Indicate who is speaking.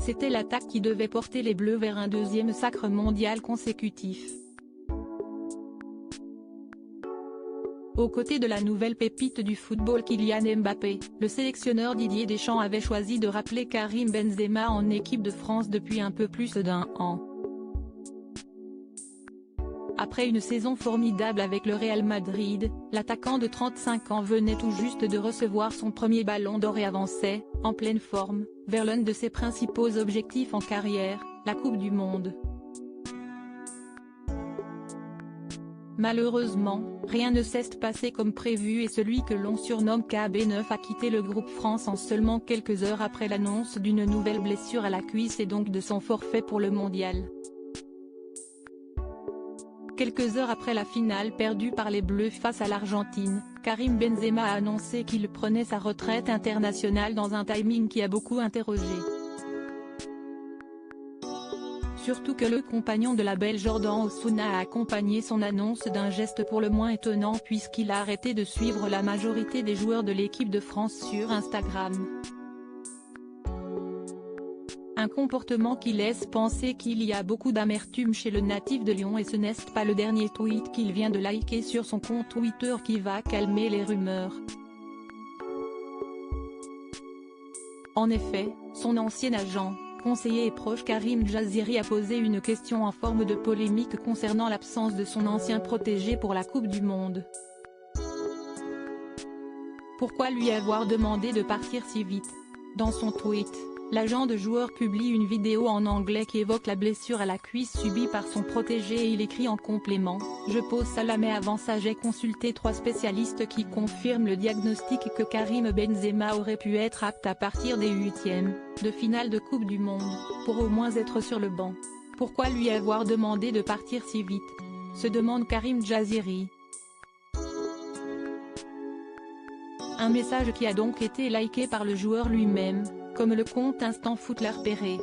Speaker 1: C'était l'attaque qui devait porter les Bleus vers un deuxième sacre mondial consécutif. Aux côtés de la nouvelle pépite du football Kylian Mbappé, le sélectionneur Didier Deschamps avait choisi de rappeler Karim Benzema en équipe de France depuis un peu plus d'un an. Après une saison formidable avec le Real Madrid, l'attaquant de 35 ans venait tout juste de recevoir son premier ballon d'or et avançait, en pleine forme, vers l'un de ses principaux objectifs en carrière, la Coupe du Monde. Malheureusement, rien ne s'est passé comme prévu et celui que l'on surnomme KB9 a quitté le groupe France en seulement quelques heures après l'annonce d'une nouvelle blessure à la cuisse et donc de son forfait pour le mondial. Quelques heures après la finale perdue par les Bleus face à l'Argentine, Karim Benzema a annoncé qu'il prenait sa retraite internationale dans un timing qui a beaucoup interrogé. Surtout que le compagnon de la belle Jordan Osuna a accompagné son annonce d'un geste pour le moins étonnant puisqu'il a arrêté de suivre la majorité des joueurs de l'équipe de France sur Instagram. Un comportement qui laisse penser qu'il y a beaucoup d'amertume chez le natif de Lyon et ce n'est pas le dernier tweet qu'il vient de liker sur son compte Twitter qui va calmer les rumeurs. En effet, son ancien agent, conseiller et proche Karim Jaziri a posé une question en forme de polémique concernant l'absence de son ancien protégé pour la Coupe du Monde. Pourquoi lui avoir demandé de partir si vite? Dans son tweet, l'agent de joueur publie une vidéo en anglais qui évoque la blessure à la cuisse subie par son protégé et il écrit en complément « Je pose ça mais avant ça j'ai consulté 3 spécialistes qui confirment le diagnostic que Karim Benzema aurait pu être apte à partir des huitièmes de finale de Coupe du Monde, pour au moins être sur le banc. Pourquoi lui avoir demandé de partir si vite ?» se demande Karim Jaziri. Un message qui a donc été liké par le joueur lui-même, comme le compte Instant Foot l'a repéré.